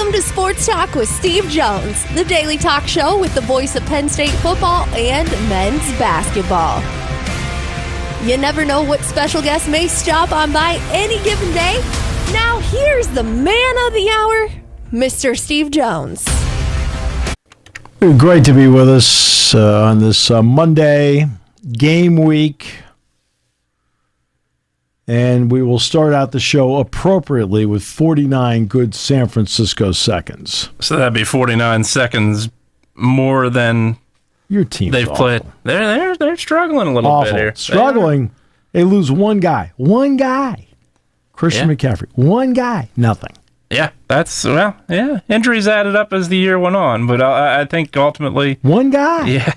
Welcome to Sports Talk with Steve Jones, the daily talk show with the voice of Penn State football and men's basketball. You never know what special guest may stop on by any given day. Now here's the man of the hour, Mr. Steve Jones. Great to be with us on this Monday game week. And we will start out the show appropriately with 49 good San Francisco seconds. So that'd be 49 seconds more than your team they've played. They're struggling a little bit here. Struggling. They lose one guy. Christian McCaffrey. One guy. Nothing. Yeah, injuries added up as the year went on, but I think ultimately one guy. Yeah.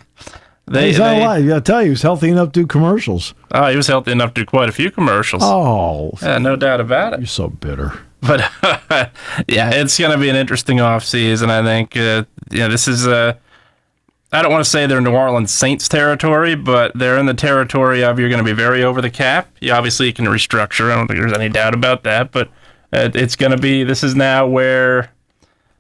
He's not a lot. I tell you, he was healthy enough to do commercials. Oh, he was healthy enough to do quite a few commercials. Oh. Yeah, no doubt about it. You're so bitter. But, yeah, it's going to be an interesting offseason, I think. This is, I don't want to say they're New Orleans Saints territory, but they're in the territory of you're going to be very over the cap. You obviously can restructure. I don't think there's any doubt about that, but it's going to be, this is now where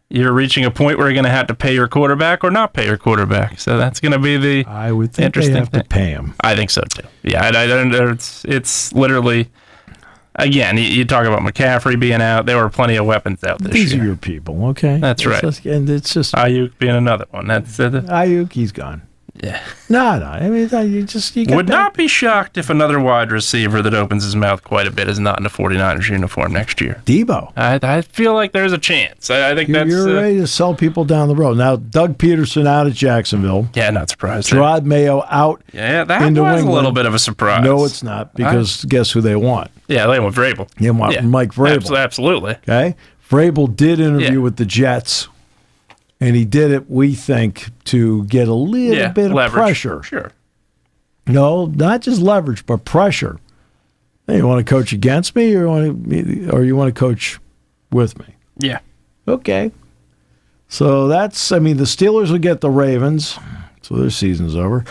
you're reaching a point where you're going to have to pay your quarterback or not pay your quarterback. So that's going to be the I would think interesting they have thing. To pay him. I think so too. Yeah, it's literally, again, you talk about McCaffrey being out. There were plenty of weapons out this year. These are your people, okay? That's right. And it's just Ayuk being another one. That's Ayuk, he's gone. Yeah. No. I mean, you would not be shocked if another wide receiver that opens his mouth quite a bit is not in a 49ers uniform next year. Debo. I feel like there's a chance. I think you're ready to sell people down the road. Now, Doug Peterson out at Jacksonville. Yeah, not surprised. Gerard Mayo out. Yeah, that was a little bit of a surprise. No, it's not, because guess who they want? Yeah, they want Vrabel. They want Mike Vrabel. Absolutely. Okay? Vrabel did interview with the Jets. And he did it, we think, to get a little bit of pressure. Sure. No, not just leverage, but pressure. Hey, you want to coach against me, or you want to coach with me? Yeah. Okay. So the Steelers will get the Ravens, so their season's over.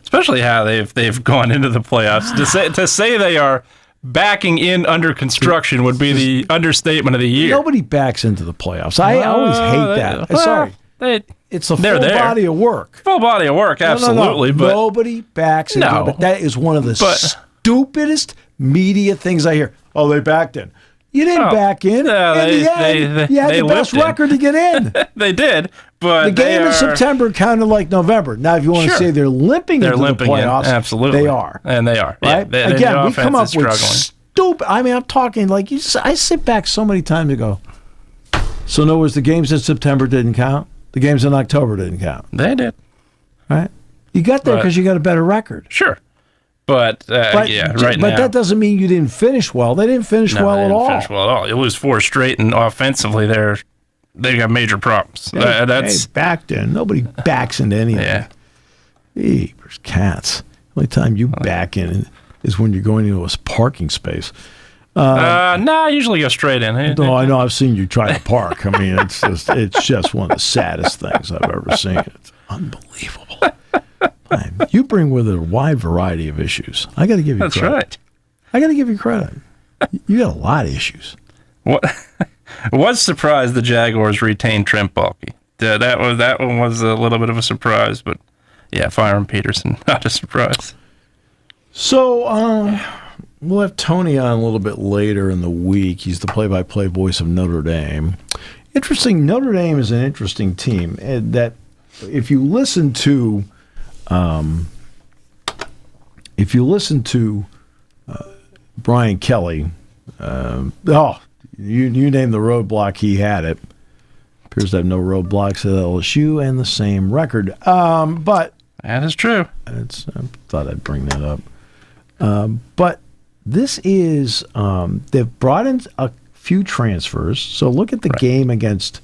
Especially how they've gone into the playoffs. To say they are backing in under construction would be the understatement of the year. Nobody backs into the playoffs. I always hate that. Sorry. It's a full body of work. Full body of work, absolutely. No. But nobody backs into it. That is one of the stupidest media things I hear. Oh, they backed in. You didn't back in. You had the best record to get in. They did, but the game in September counted like November. Now, if you want to say they're limping into the playoffs, absolutely, they are. And they are. Right? Yeah, again, we come up with stupid. I mean, I'm talking like I sit back so many times and go, so in other words, the games in September didn't count. The games in October didn't count. They did. Right? You got there because you got a better record. Sure. But that doesn't mean you didn't finish well. They didn't finish well at all. Finish well at all. You lose 4 straight, and offensively, they got major problems. That's backed in. Nobody backs into anything. Yeah. There's cats. The only time you back in is when you're going into a parking space. I usually go straight in. No, I know. I've seen you try to park. I mean, it's just one of the saddest things I've ever seen. It's unbelievable. You bring with it a wide variety of issues. I got to give you credit. That's right. I got to give you credit. You got a lot of issues. What? Was surprised the Jaguars retained Trent Baalke. That one was a little bit of a surprise, but yeah, firing Peterson, not a surprise. So we'll have Tony on a little bit later in the week. He's the play-by-play voice of Notre Dame. Interesting. Notre Dame is an interesting team. That if you listen to Brian Kelly, you name the roadblock, he had it. Appears to have no roadblocks at LSU and the same record. But that is true. I thought I'd bring that up. But this is they've brought in a few transfers. So look at the game against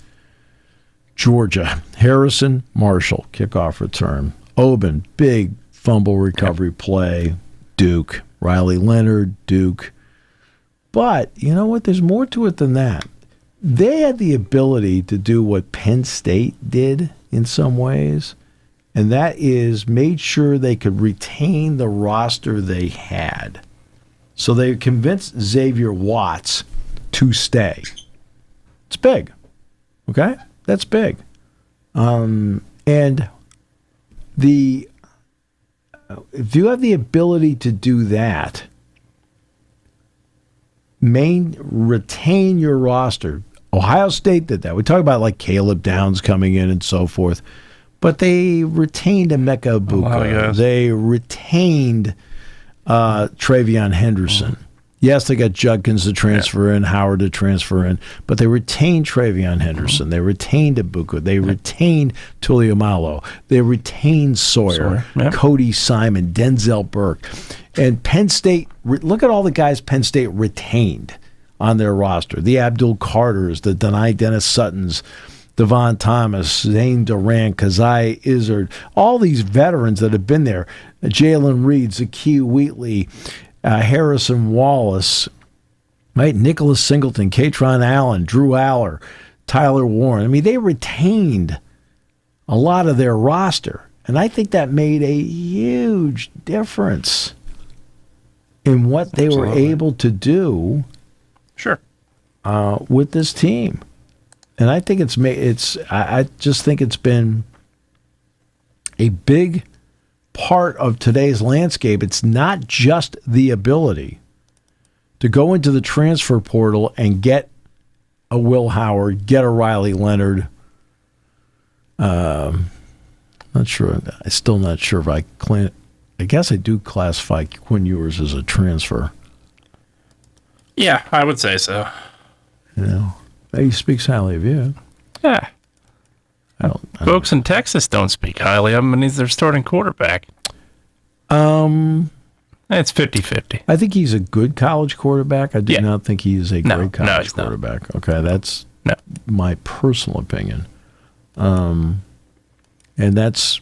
Georgia. Harrison Marshall, kickoff return. Oben, big fumble recovery play. Duke. Riley Leonard, Duke. But you know what? There's more to it than that. They had the ability to do what Penn State did in some ways, and that is made sure they could retain the roster they had. So they convinced Xavier Watts to stay. It's big. Okay? That's big. And if you have the ability to do that, retain your roster. Ohio State did that. We talk about like Caleb Downs coming in and so forth, but they retained Emeka Egbuka. They retained Travion Henderson. Yes, they got Judkins to transfer in, Howard to transfer in, but they retained Travion Henderson. They retained Egbuka. They retained Tuliamalo. They retained Sawyer, Cody Simon, Denzel Burke. And Penn State, look at all the guys Penn State retained on their roster. The Abdul Carters, the Dennis Suttons, Devon Thomas, Zane Durant, Kazai Izzard, all these veterans that have been there. Jalen Reed, Zakee Wheatley, Harrison Wallace, right? Nicholas Singleton, Katron Allen, Drew Aller, Tyler Warren. I mean, they retained a lot of their roster. And I think that made a huge difference in what they were able to do with this team. And I think I just think it's been a big part of today's landscape. It's not just the ability to go into the transfer portal and get a Will Howard, get a Riley Leonard. Not sure. I'm still not sure if I guess I do classify Quinn Ewers as a transfer. Yeah, I would say so. You know, he speaks highly of you. Yeah. Folks in Texas don't speak highly of him, and he's their starting quarterback. It's 50-50. I think he's a good college quarterback. I do not think he is a great college quarterback. Not. Okay, that's my personal opinion. And that's,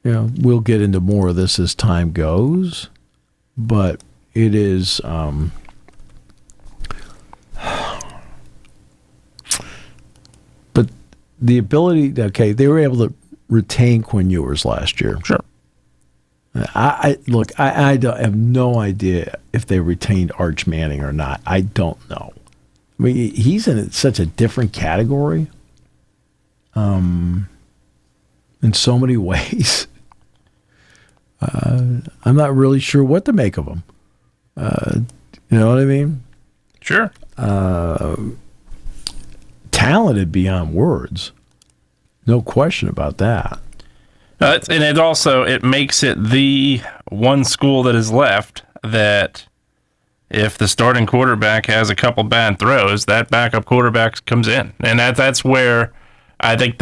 we'll get into more of this as time goes, but it is... but the ability, they were able to retain Quinn Ewers last year. Sure. I have no idea if they retained Arch Manning or not. I don't know. I mean, he's in such a different category, in so many ways. I'm not really sure what to make of him. You know what I mean? Sure. Talented beyond words. No question about that. And it makes it the one school that is left that if the starting quarterback has a couple bad throws, that backup quarterback comes in. And that's where I think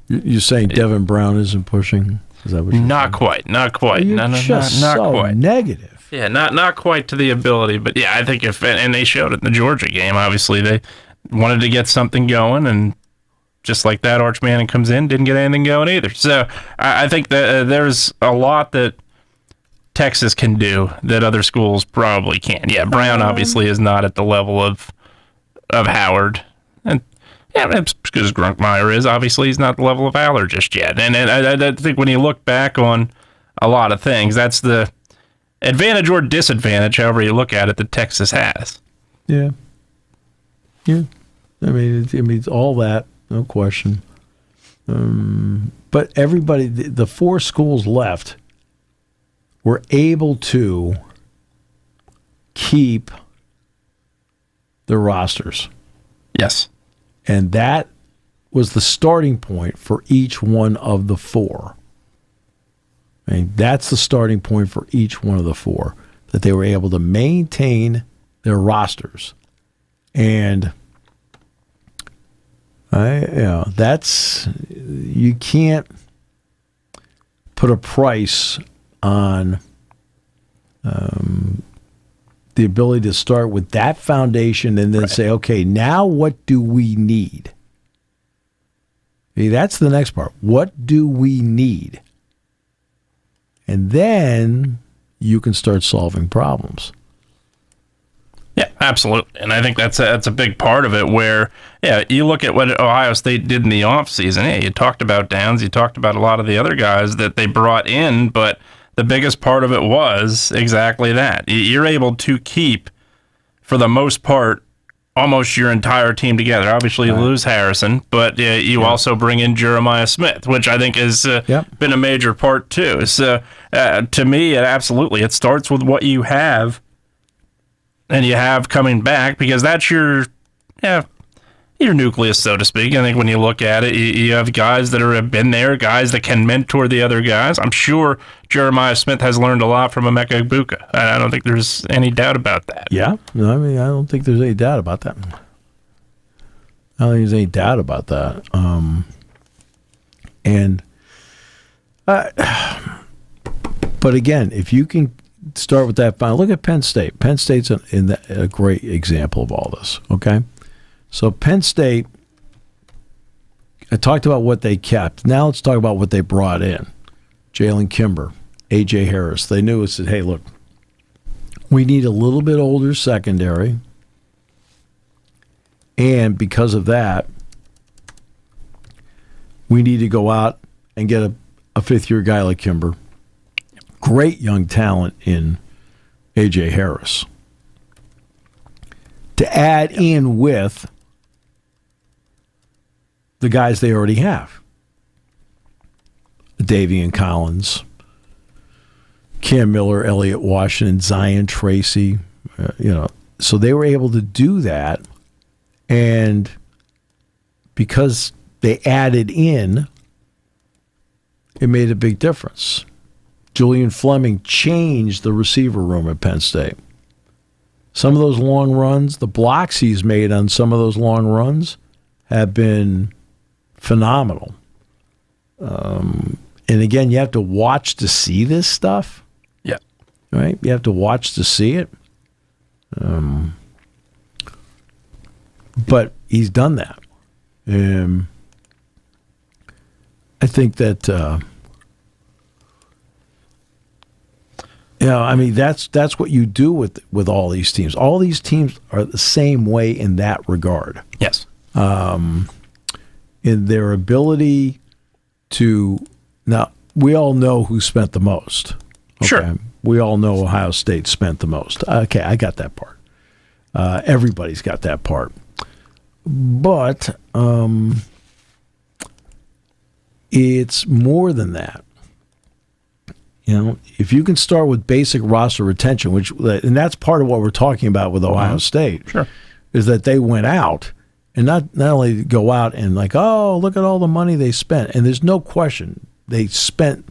You're saying Devin Brown isn't pushing? Is that what you're Not saying? Not quite. You're not so quite. Negative. Yeah, not quite to the ability. But yeah, I think and they showed it in the Georgia game, obviously. They wanted to get something going, and just like that, Arch Manning comes in, didn't get anything going either. So I think that there's a lot that Texas can do that other schools probably can't. Yeah, Brown obviously is not at the level of Howard. And yeah, it's because Grunkmeyer is. Obviously, he's not at the level of Aller just yet. And I think when you look back on a lot of things, that's the advantage or disadvantage, however you look at it, that Texas has. Yeah. Yeah. I mean, it's all that. No question. But everybody, the four schools left, were able to keep the rosters. Yes. And that was the starting point for each one of the four. I mean, that's the starting point for each one of the four, that they were able to maintain their rosters. And you can't put a price on the ability to start with that foundation and then say, okay, now what do we need? That's the next part. What do we need? And then you can start solving problems. Yeah, absolutely. And I think that's a big part of it where, you look at what Ohio State did in the offseason. Yeah, you talked about Downs, you talked about a lot of the other guys that they brought in, but the biggest part of it was exactly that. You're able to keep, for the most part, almost your entire team together. Obviously, you lose Harrison, but you also bring in Jeremiah Smith, which I think has been a major part too. So to me, it starts with what you have, and you have coming back, because that's your nucleus, so to speak. I think when you look at it, you have guys that have been there, guys that can mentor the other guys. I'm sure Jeremiah Smith has learned a lot from Emeka Egbuka. I don't think there's any doubt about that. Yeah, I mean, I don't think there's any doubt about that. But again, if you can start with that, look at Penn State. Penn State's a great example of all this, okay? So Penn State, I talked about what they kept. Now let's talk about what they brought in. Jalen Kimber, A.J. Harris. They knew, said, hey, look, we need a little bit older secondary. And because of that, we need to go out and get a fifth-year guy like Kimber. Great young talent in A.J. Harris. To add in with the guys they already have. Davian Collins, Cam Miller, Elliott Washington, Zion Tracy, so they were able to do that, and because they added in, it made a big difference. Julian Fleming changed the receiver room at Penn State. Some of those long runs, the blocks he's made on some of those long runs have been phenomenal. And again, you have to watch to see this stuff. Yeah. Right? You have to watch to see it. But he's done that. I think that, I mean, that's what you do with all these teams. All these teams are the same way in that regard. Yes. In their ability to, now, we all know who spent the most. Okay? Sure. We all know Ohio State spent the most. Okay, I got that part. Everybody's got that part. But it's more than that. If you can start with basic roster retention, and that's part of what we're talking about with Ohio State, sure, is that they went out and not only go out and like, oh, look at all the money they spent. And there's no question they spent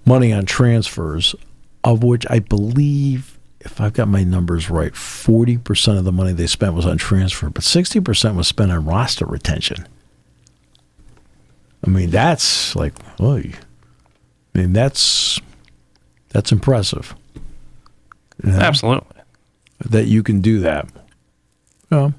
money on transfers, of which I believe, if I've got my numbers right, 40% of the money they spent was on transfer, but 60% was spent on roster retention. I mean, that's like, oy. I mean, that's impressive. Absolutely. That you can do that. Yeah.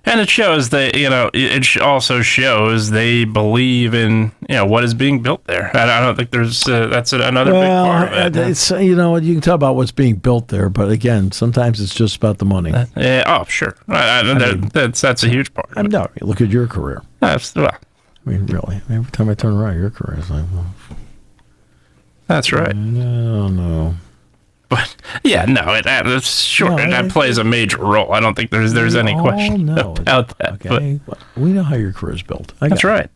And it shows that, it also shows they believe in, what is being built there. I don't think there's, that's another big part of it. It's, you can tell about what's being built there, but again, sometimes it's just about the money. Sure. That's a huge part. No, look at your career. I mean, really, every time I turn around, your career is like, that's right. No. But it's sure, that plays a major role. I don't think there's any question about that. Okay, we know how your career is built. That's right.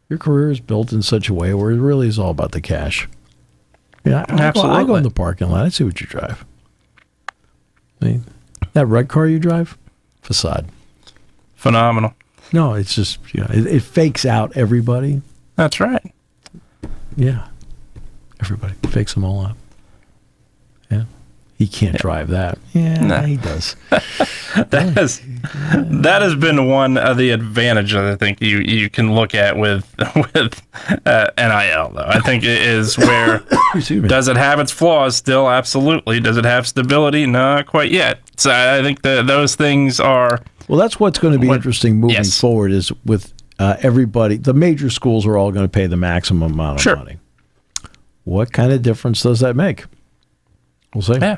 Your career is built in such a way where it really is all about the cash. Absolutely. I go in the parking lot. I see what you drive. I mean, that red car you drive, facade, phenomenal. No, it's just it fakes out everybody. That's right. Yeah, everybody fakes them all out. Yeah, he can't drive that. Yeah, no. He does. That has been one of the advantages I think you can look at with NIL though. I think it is where does it have its flaws still? Absolutely. Does it have stability? Not quite yet. So I think those things are. Well, that's what's going to be interesting moving forward is with everybody. The major schools are all going to pay the maximum amount of money. What kind of difference does that make? We'll see. Yeah.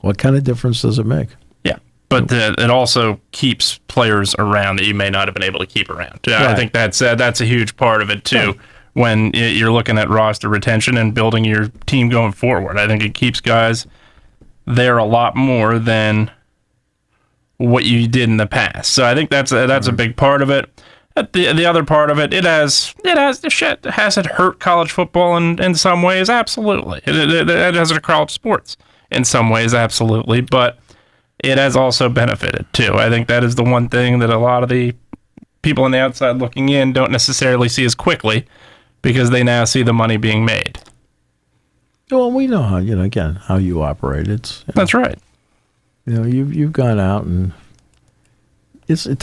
What kind of difference does it make? Yeah. But it also keeps players around that you may not have been able to keep around. Right. I think that's a huge part of it, too. Right. when you're looking at roster retention and building your team going forward. I think it keeps guys there a lot more than what you did in the past. So I think that's a big part of it. The other part of it, has it hurt college football in some ways? Absolutely. It has hurt college sports in some ways, absolutely. But it has also benefited too. I think that is the one thing that a lot of the people on the outside looking in don't necessarily see as quickly, because they now see the money being made. Well, we know how, again, how you operate. That's right. You've gone out and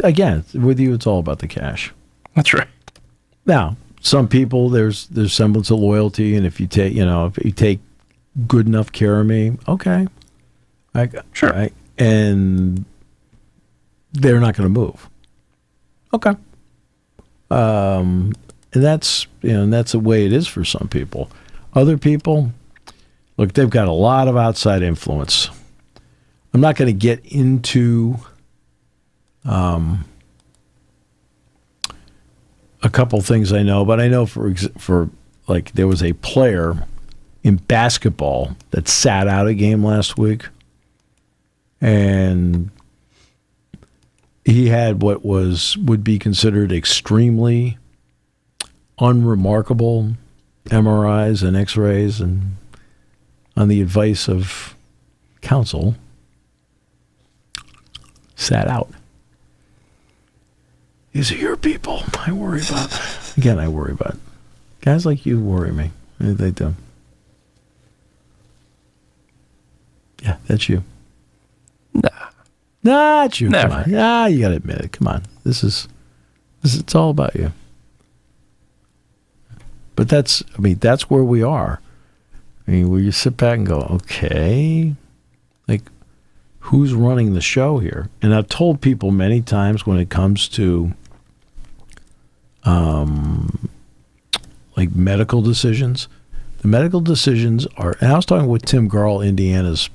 again, with you, it's all about the cash. That's right. Now, some people, there's semblance of loyalty, and if you take good enough care of me, okay. Sure. And they're not going to move. Okay. And that's the way it is for some people. Other people, look, they've got a lot of outside influence. I'm not going to get into a couple things I know, but I know for like there was a player in basketball that sat out a game last week, and he had what would be considered extremely unremarkable MRIs and X-rays, and on the advice of counsel, sat out. These are your people. I worry about. Again, I worry about. Guys like you worry me. They do. Yeah, that's you. Nah. Not you. Never. Come on. Ah, you got to admit it. Come on. This is it's all about you. But that's where we are. I mean, where you sit back and go, okay, like, who's running the show here? And I've told people many times when it comes to like medical decisions, the medical decisions are, and I was talking with Tim Garl, Indiana's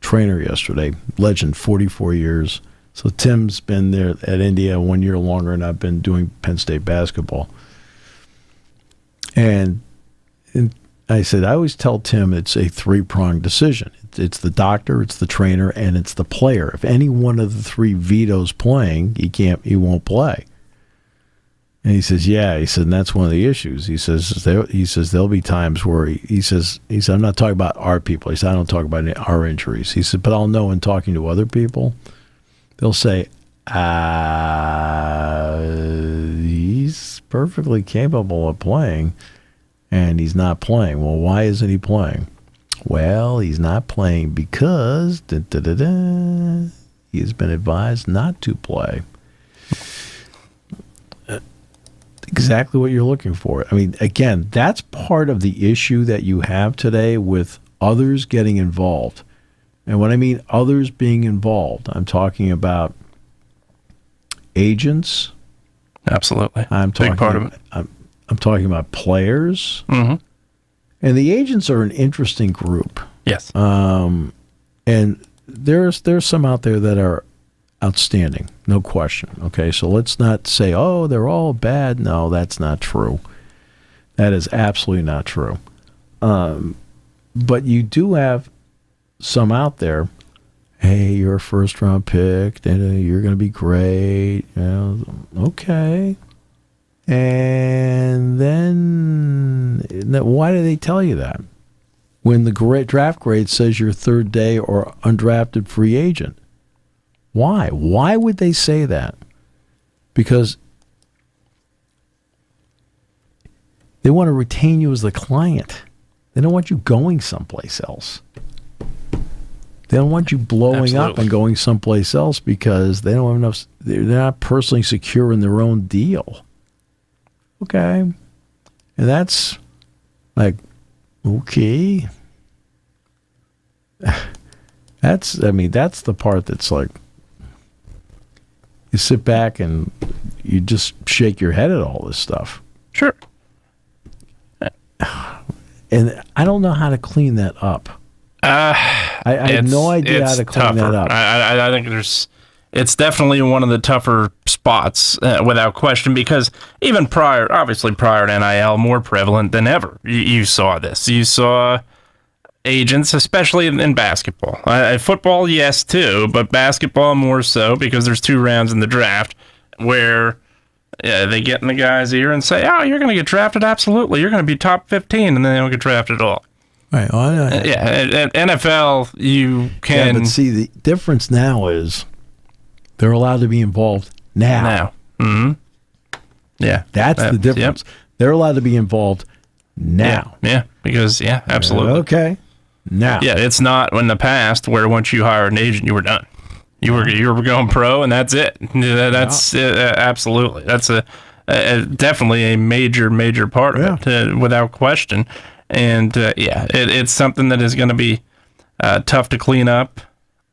trainer yesterday, legend, 44 years. So Tim's been there at India 1 year longer, and I've been doing Penn State basketball. And I said, I always tell Tim it's a three-pronged decision. It's the doctor, it's the trainer, and it's the player. If any one of the three vetoes playing, he won't play. And he says, yeah. He said, and that's one of the issues. He says there'll be times where he says I'm not talking about our people. He said, I don't talk about our injuries. He said, but I'll know in talking to other people, they'll say, he's perfectly capable of playing, and he's not playing. Well, why isn't he playing? Well, he's not playing because he has been advised not to play. Exactly what you're looking for. I mean, again, that's part of the issue that you have today with others getting involved. And when I mean others being involved, I'm talking about agents. Absolutely. Big part of it. I'm talking about players. Mm-hmm. And the agents are an interesting group. Yes. And there's some out there that are outstanding, no question. Okay, so let's not say, oh, they're all bad. No, that's not true. That is absolutely not true. But you do have some out there, hey, you're a first-round pick, and you're going to be great. Okay. And then why do they tell you that? When the draft grade says you're third day or undrafted free agent. Why? Why would they say that? Because they want to retain you as the client. They don't want you going someplace else. They don't want you blowing up and going someplace else because they don't have enough. They're not personally secure in their own deal. Okay. And that's like, okay. That's the part that's like, you sit back and you just shake your head at all this stuff. Sure. And I don't know how to clean that up. I have no idea how to clean that up. I think it's definitely one of the tougher spots, without question, because even prior to NIL, more prevalent than ever. You saw this. You saw agents, especially in basketball. Football, yes, too, but basketball more so, because there's 2 rounds in the draft where they get in the guy's ear and say, oh, you're going to get drafted? Absolutely. You're going to be top 15, and then they don't get drafted at all. Right. Well, at NFL, you can... Yeah, but see, the difference now is they're allowed to be involved now. Mm-hmm. Yeah. That's the difference. Yep. They're allowed to be involved now. Yeah, because, absolutely. Okay. Now. Yeah, it's not in the past where once you hire an agent, you were done. You were going pro, and that's it. That's absolutely. That's definitely a major part of it, without question. And it's something that is going to be tough to clean up.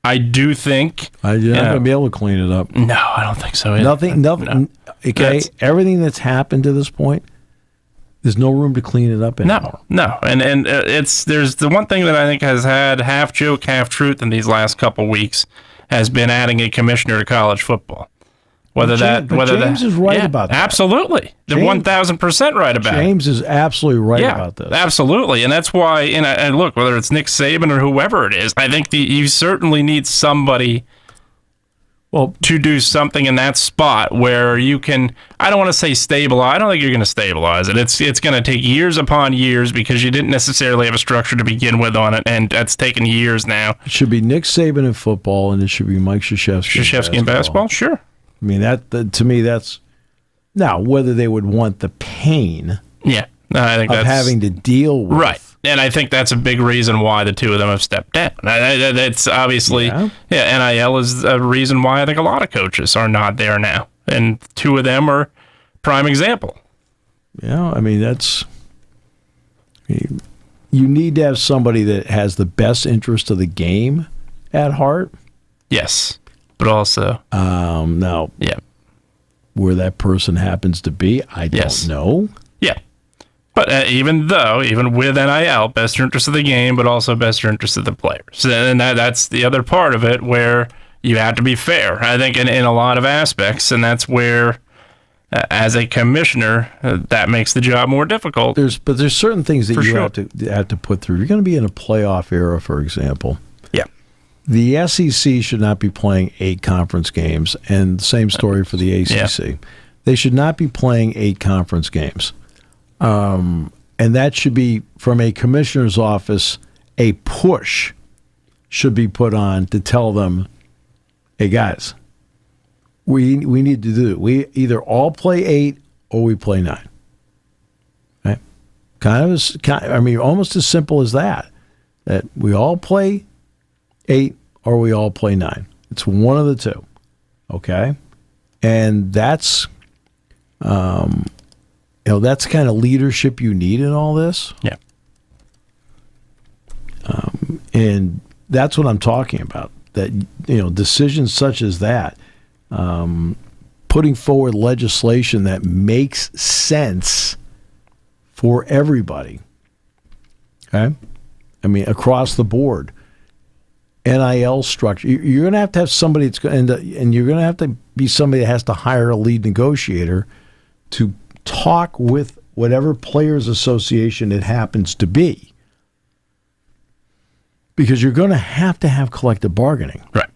I do think you're not going to be able to clean it up. No, I don't think so. Either. Nothing. No. Okay, everything that's happened to this point. There's no room to clean it up anymore. No, and there's the one thing that I think has had half joke, half truth in these last couple weeks has been adding a commissioner to college football. James is right about that. Absolutely, they're 1,000% right about it. James is absolutely right about this. Absolutely, and that's why. And look, whether it's Nick Saban or whoever it is, I think you certainly need somebody. Well, to do something in that spot where you can, I don't want to say stabilize. I don't think you're going to stabilize it. It's going to take years upon years because you didn't necessarily have a structure to begin with on it, and that's taken years now. It should be Nick Saban in football, and it should be Mike Krzyzewski in basketball. Sure. I mean, to me, that's now whether they would want the pain. Yeah, I think of having to deal with. Right. And I think that's a big reason why the 2 of them have stepped down. It's obviously, NIL is a reason why I think a lot of coaches are not there now. And 2 of them are prime example. Yeah, I mean, you need to have somebody that has the best interest of the game at heart. Yes, but also. Now, where that person happens to be, I don't know. Yeah. But even with NIL, best interest of the game, but also best interest of the players. And that's the other part of it where you have to be fair, I think, in a lot of aspects. And that's where, as a commissioner, that makes the job more difficult. But there's certain things that you have to put through. You're going to be in a playoff era, for example. Yeah. The SEC should not be playing 8 conference games, and the same story for the ACC. Yeah. They should not be playing 8 conference games. And that should be, from a commissioner's office, a push should be put on to tell them, hey, guys, we need to do it. We either all play 8 or we play 9. Right? Almost as simple as that. That we all play 8 or we all play 9. It's one of the 2. Okay? And that's... that's the kind of leadership you need in all this. Yeah. And that's what I'm talking about. That, decisions such as that, putting forward legislation that makes sense for everybody. Okay? I mean, across the board. NIL structure. You're going to have somebody that's going to, and you're going to have to be somebody that has to hire a lead negotiator to talk with whatever players association it happens to be, because you're going to have collective bargaining, right?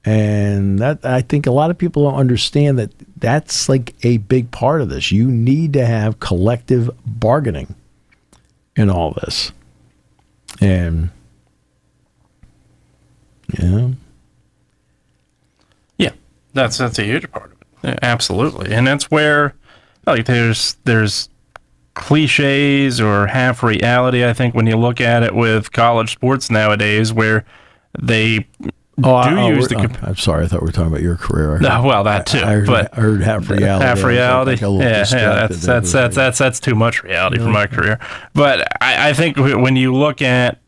And that, I think a lot of people don't understand that that's like a big part of this. You need to have collective bargaining in all this, and that's a huge part of it. Yeah, absolutely, and that's where. Like there's cliches or half reality, I think, when you look at it with college sports nowadays, where they I'm sorry, I thought we were talking about your career. That too. I heard half reality. Half reality. That's too much reality for my career. But I think when you look at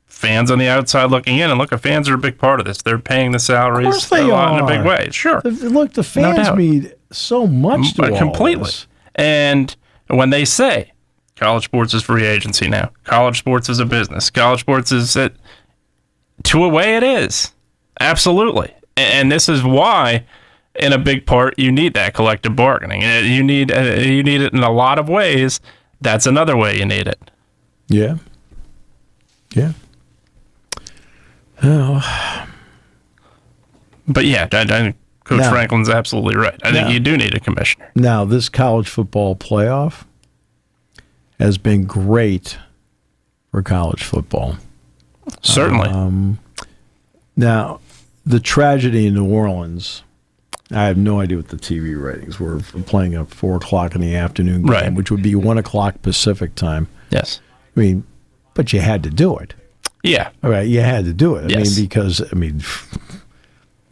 fans on the outside looking in, and look, fans are a big part of this. They're paying the salaries. Of course they are. In a big way. Sure. Look, the fans mean so much to completely. All this. And when they say college sports is free agency now, college sports is a business, college sports is it, to a way it is. Absolutely. And this is why, in a big part, you need that collective bargaining. You need it in a lot of ways. That's another way you need it. Yeah. Yeah. Oh. But yeah, I think Coach Franklin's absolutely right. I think you do need a commissioner. Now, this college football playoff has been great for college football. Certainly. Now, the tragedy in New Orleans, I have no idea what the TV ratings were for playing a 4 o'clock in the afternoon game, which would be 1 o'clock Pacific time. Yes. I mean, but you had to do it. Yeah. All right, you had to do it. I mean, because,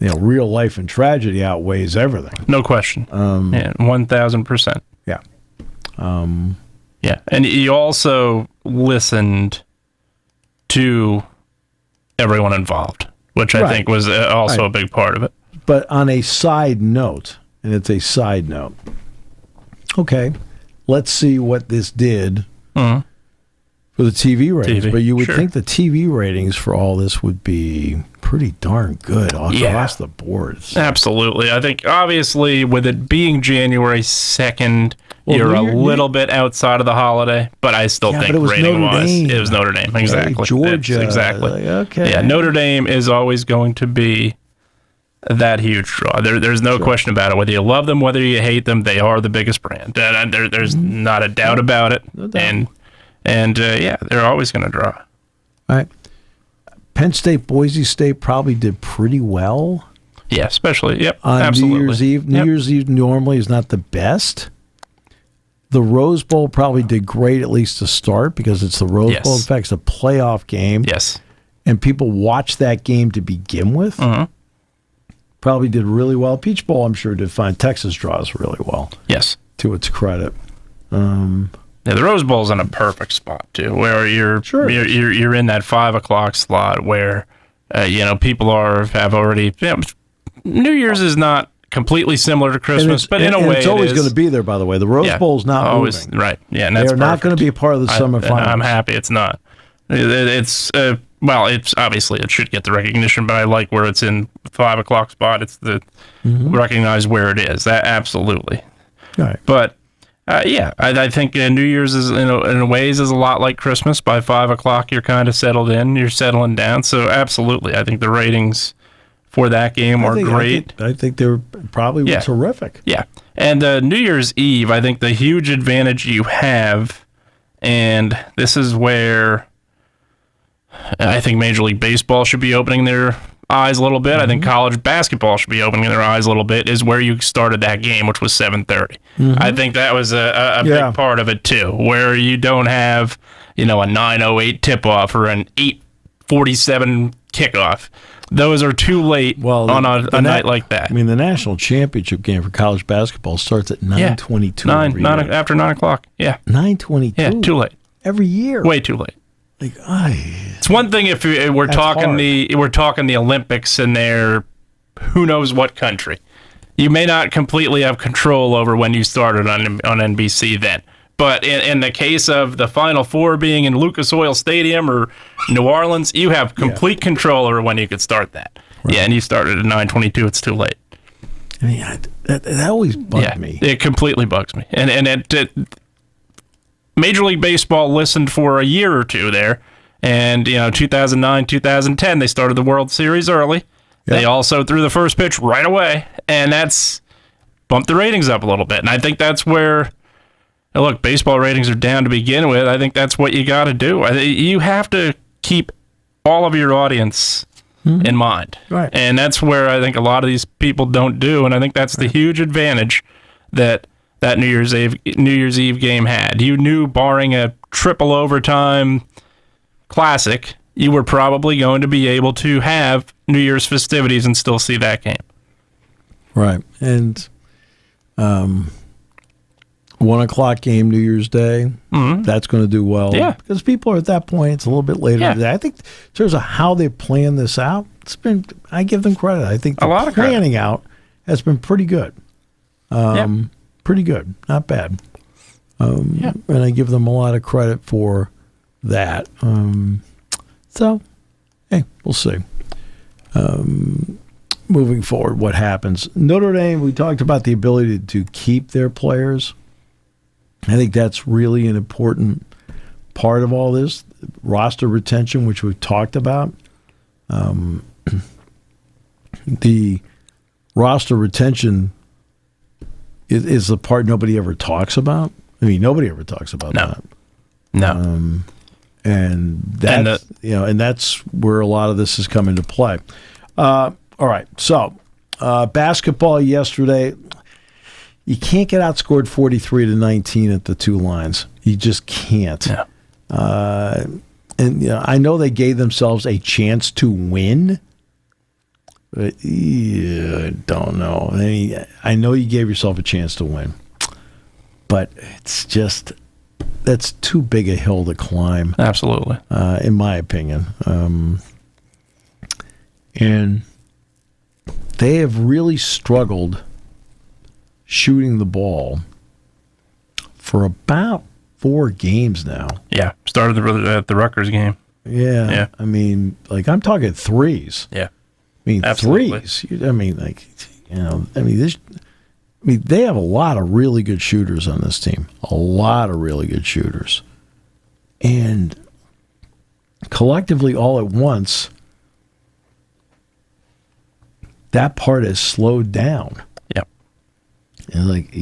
real life and tragedy outweighs everything. No question. 1,000%. Yeah. Yeah. And you also listened to everyone involved, which I think was also a big part of it. But on a side note, and it's a side note, okay, let's see what this did for the TV ratings. But you would think the TV ratings for all this would be pretty darn good across the boards. Absolutely. I think, obviously, with it being January 2nd, you're a little bit outside of the holiday, but I still think rating-wise, it was Notre Dame. Exactly. Hey, Georgia. Exactly. Okay. Yeah, Notre Dame is always going to be that huge draw. There's no question about it. Whether you love them, whether you hate them, they are the biggest brand. There's not a doubt about it. No doubt. And they're always going to draw. All right. Penn State, Boise State probably did pretty well. Yeah, especially, on absolutely. New Year's Eve. New Year's Eve normally is not the best. The Rose Bowl probably did great, at least to start, because it's the Rose Bowl. In fact, it's a playoff game. Yes. And people watch that game to begin with. Probably did really well. Peach Bowl, I'm sure, did fine. Texas draws really well. Yes. To its credit. Yeah, the Rose Bowl's in a perfect spot too, where you're in that 5 o'clock slot where people have already. New Year's is not completely similar to Christmas, but in a way, it's always going to be there. By the way, the Rose Bowl's not always moving. Right. Yeah, and they that's are not going to be a part of the semifinals. I'm happy it's not. It's it's obviously it should get the recognition, but I like where it's in 5 o'clock spot. It's the recognize where it is. That absolutely. All right. But. I think New Year's is in ways is a lot like Christmas. By 5 o'clock, you're kind of settled in, you're settling down. So absolutely, I think the ratings for that game are great. I think they're probably terrific. Yeah, and New Year's Eve, I think the huge advantage you have, and this is where I think Major League Baseball should be opening their eyes a little bit. I think college basketball should be opening their eyes a little bit, is where you started that game, which was 7:30. I think that was a big part of it too, where you don't have a 9:08 tip-off or an 8:47 kickoff. Those are too late on a night like that. I mean, the national championship game for college basketball starts at 9:22. After 9 o'clock. Yeah. 9:22. Yeah, too late. Every year. Way too late. It's one thing if we're talking the Olympics and they're who knows what country. You may not completely have control over when you started on NBC then. But in the case of the Final Four being in Lucas Oil Stadium or New Orleans, you have complete control over when you could start that. Right. Yeah, and you started at 9:22. It's too late. I mean, that always bugged me. It completely bugs me. And it Major League Baseball listened for a year or two there. And, 2009, 2010, they started the World Series early. Yep. They also threw the first pitch right away. And that's bumped the ratings up a little bit. And I think that's where, look, baseball ratings are down to begin with. I think that's what you got to do. You have to keep all of your audience in mind. Right. And that's where I think a lot of these people don't do. And I think that's the huge advantage that New Year's Eve game had. You knew, barring a triple overtime classic, you were probably going to be able to have New Year's festivities and still see that game. Right. And 1 o'clock game New Year's Day, that's going to do well. Yeah. Because people are at that point, it's a little bit later in the day. I think in terms of how they plan this out, I give them credit. I think the planning out has been pretty good. Pretty good. Not bad. And I give them a lot of credit for that. So, hey, we'll see. moving forward, what happens. Notre Dame, we talked about the ability to keep their players. I think that's really an important part of all this. Roster retention, which we've talked about. The roster retention is the part nobody ever talks about. I mean, nobody ever talks about that. No. And that's where a lot of this has come into play. All right, so basketball yesterday, you can't get outscored 43-19 at the two lines. You just can't. Yeah. And I know they gave themselves a chance to win, but I don't know. I know you gave yourself a chance to win, but it's just that's too big a hill to climb. Absolutely, in my opinion. And they have really struggled shooting the ball for about 4 games now. Yeah, started at the Rutgers game. Yeah. I mean, like, I'm talking threes. Yeah. I mean, Absolutely. threes. I mean, like, they have a lot of really good shooters on this team. A lot of really good shooters. And collectively, all at once, that part has slowed down. Yep. And like,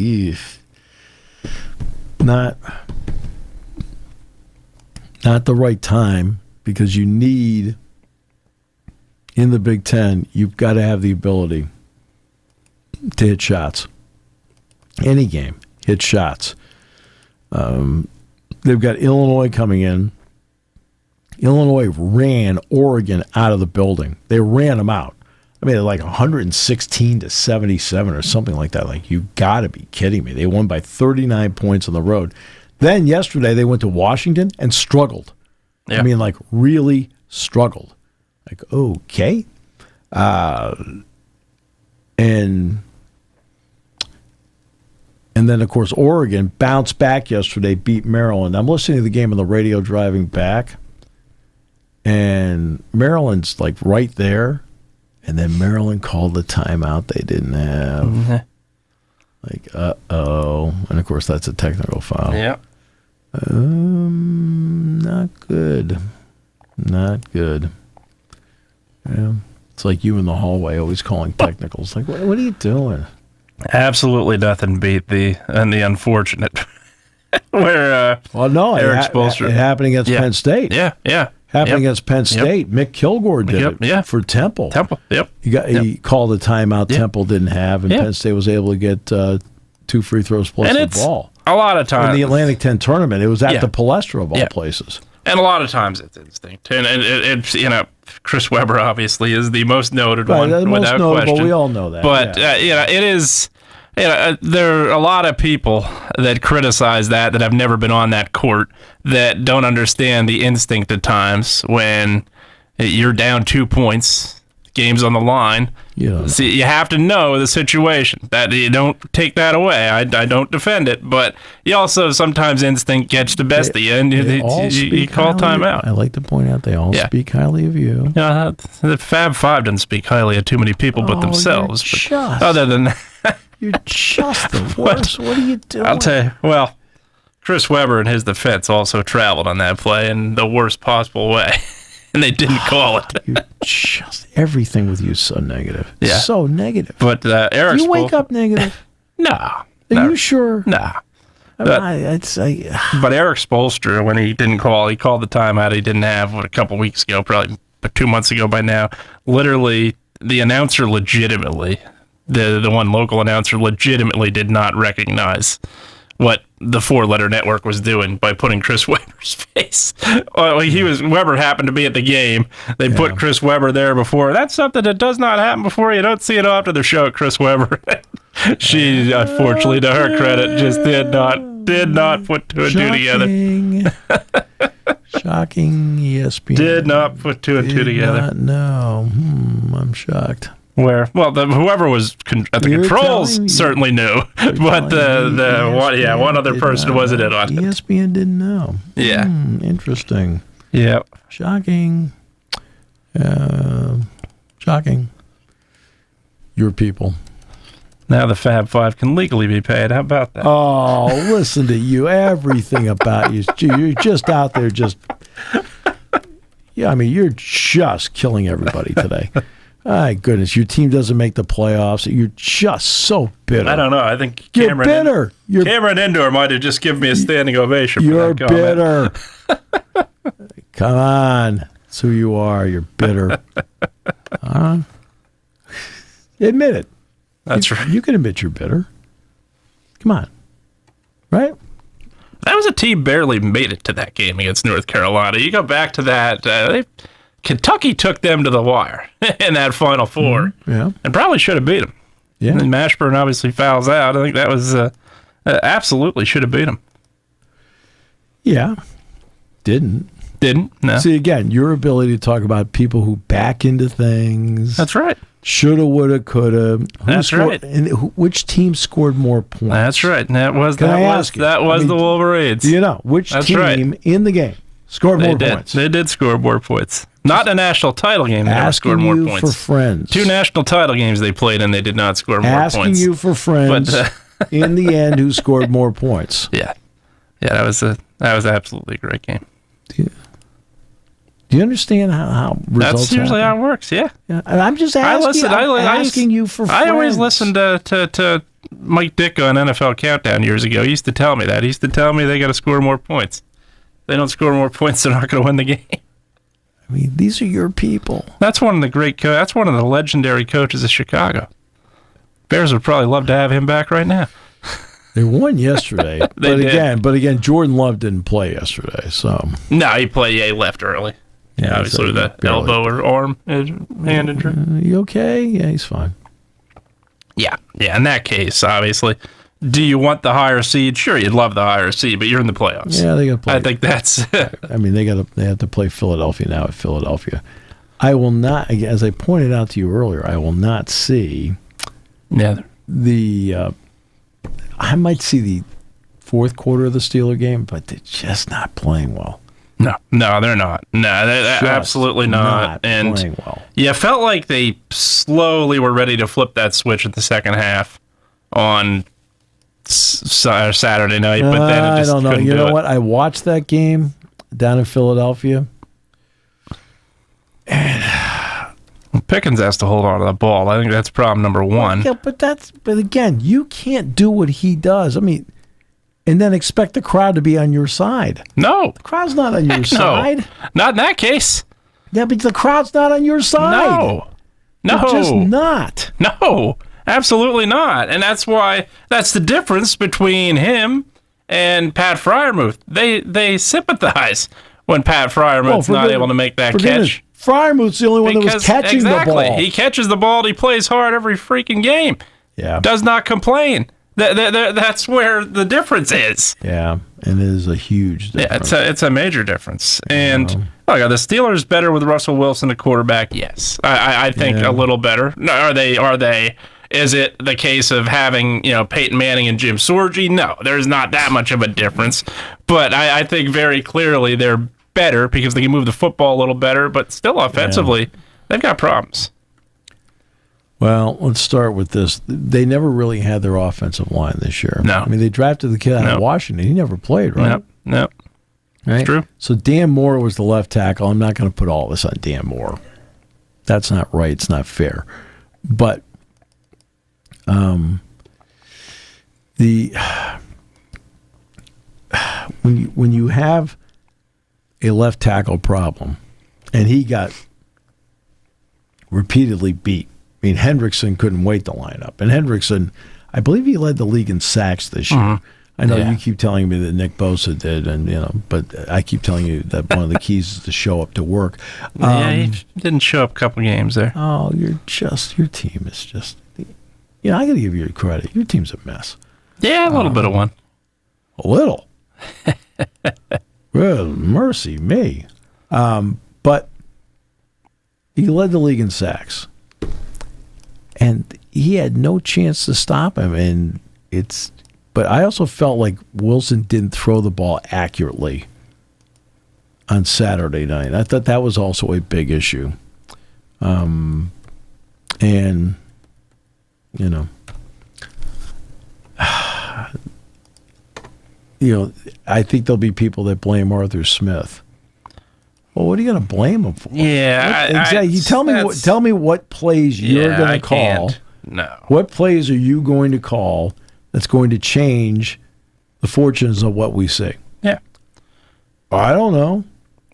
not the right time, because you need, in the Big Ten, you've got to have the ability to hit shots. Any game, hit shots. They've got Illinois coming in. Illinois ran Oregon out of the building. They ran them out. I mean, like 116-77 or something like that. Like, you got to be kidding me. They won by 39 points on the road. Then yesterday they went to Washington and struggled. Yeah. I mean, like, really struggled. Like, okay. And then, of course, Oregon bounced back yesterday, beat Maryland. I'm listening to the game on the radio driving back, and Maryland's, like, right there. And then Maryland called the timeout they didn't have. Mm-hmm. Like, uh-oh. And, of course, that's a technical foul. Yeah. Not good. Not good. Yeah. It's like you in the hallway always calling technicals. Like, what are you doing? Absolutely nothing beat the unfortunate where Eric Spoelstra. It happened against Penn State. Yeah. Happened against Penn State. Mick Kilgore did it for Temple. Yep. He called a timeout Temple didn't have, and Penn State was able to get 2 free throws plus the ball. A lot of times in the Atlantic 10 tournament, it was at the Palestra of all places. And a lot of times it's instinct. And it's, Chris Webber obviously is the most noted one, without question. We all know that. But, it is... there are a lot of people that criticize that have never been on that court, that don't understand the instinct at times when you're down 2 points, game's on the line. See, you have to know the situation. That you don't take that away. I don't defend it, but you also sometimes instinct gets the best of you, and you call timeout. I like to point out they all speak highly of you. The Fab Five doesn't speak highly of too many people but themselves. But other than that, you're just the worst. What are you doing? I'll tell you. Well, Chris Webber, in his defense, also traveled on that play in the worst possible way, and they didn't call it. Everything with you is so negative. Yeah. So negative. But Eric, do you wake up negative? No. Are you sure? No. But Eric Spoelstra, when he called the timeout he didn't have a couple weeks ago, probably 2 months ago by now. Literally, the announcer legitimately. The one local announcer legitimately did not recognize what the 4-letter network was doing by putting Chris Webber's face. Weber happened to be at the game. They put Chris Webber there before. That's something that does not happen before. You don't see it after the show at Chris Webber. She, unfortunately, to her credit, just did not put 2 and 2 together. Shocking. ESPN did not put 2 and 2 together. No, I'm shocked. Whoever was at the controls certainly knew, but one other person wasn't in on it. ESPN didn't know. Yeah, interesting. Yeah, shocking. Shocking. Your people. Now the Fab Five can legally be paid. How about that? Oh, listen to you. Everything about you. You're just out there just... Yeah, I mean, you're just killing everybody today. My goodness, your team doesn't make the playoffs. You're just so bitter. I don't know. I think you're bitter. Cameron Indoor might have just given me a standing ovation. You're for that bitter. Come on. That's who you are. You're bitter. Admit it. That's right. You can admit you're bitter. Come on. Right? That was a team barely made it to that game against North Carolina. You go back to that. Kentucky took them to the wire in that Final Four. Yeah. And probably should have beat them. Yeah. And then Mashburn obviously fouls out. I think that was absolutely should have beat them. Yeah. Didn't. No. See, again, your ability to talk about people who back into things. That's right. Shoulda, woulda, coulda. That's right. And which team scored more points? That's right. That was the Wolverines. Do you know which team in the game scored more points? They did score more points. Not a national title game. They never scored more points. For friends. 2 national title games they played and they did not score more points. Asking you for friends. But, in the end, who scored more points? Yeah. That was absolutely a great game. Do you understand how results That's usually happen? how it works, yeah. And I'm just asking, asking you for friends. I always listened to Mike Dick on NFL Countdown years ago. He used to tell me that. He used to tell me they got to score more points. If they don't score more points, they're not going to win the game. I mean, these are your people. That's one of the that's one of the legendary coaches of Chicago. Bears would probably love to have him back right now. They won yesterday. But again, Jordan Love didn't play yesterday, so. No, he left early. Yeah, obviously with the elbow or arm hand injury. You okay? Yeah, he's fine. Yeah. In that case, obviously, do you want the higher seed? Sure, you'd love the higher seed, but you're in the playoffs. Yeah, they got to play. I think that's. I mean, they have to play Philadelphia now at Philadelphia. I will not, as I pointed out to you earlier, I will not see. Yeah. I might see the fourth quarter of the Steeler game, but they're just not playing well. No, they're not. No, they're absolutely not. And playing well. Yeah, felt like they slowly were ready to flip that switch at the second half on Saturday night, but then it just I don't know. couldn't You know do what? I watched that game down in Philadelphia. And Pickens has to hold on to the ball. I think that's problem number one. Yeah, but again, you can't do what he does. I mean, and then expect the crowd to be on your side. No. The crowd's not on your side. Not in that case. Yeah, but the crowd's not on your side. No. They're just not. No, absolutely not. And that's the difference between him and Pat Freiermuth. They sympathize when Pat Freiermuth's not able to make that catch. Freiermuth's the only one that was catching the ball. He catches the ball and he plays hard every freaking game. Yeah. Does not complain. That's where the difference is. Yeah, and it is a huge difference. Yeah, it's a major difference. And are the Steelers better with Russell Wilson at quarterback? Yes, I think a little better. No, are they? Is it the case of having Peyton Manning and Jim Sorgi? No, there's not that much of a difference. But I think very clearly they're better because they can move the football a little better. But still, offensively, they've got problems. Well, let's start with this. They never really had their offensive line this year. No. I mean, they drafted the kid out of Washington. He never played, right? No. Right? It's true. So Dan Moore was the left tackle. I'm not going to put all this on Dan Moore. That's not right. It's not fair. But when you have a left tackle problem, and he got repeatedly beat. I mean, Hendrickson couldn't wait to line up. And Hendrickson, I believe he led the league in sacks this year. Mm-hmm. I know you keep telling me that Nick Bosa did, and but I keep telling you that one of the keys is to show up to work. He didn't show up a couple games there. Oh, your team is just, I got to give you credit. Your team's a mess. Yeah, a little bit of one. A little. Well, mercy me. But he led the league in sacks. And he had no chance to stop him. But I also felt like Wilson didn't throw the ball accurately on Saturday night. I thought that was also a big issue. And I think there'll be people that blame Arthur Smith. Well, what are you going to blame him for? Yeah, you tell me what plays you're going to call. Can't. No. What plays are you going to call that's going to change the fortunes of what we see? Yeah. I don't know.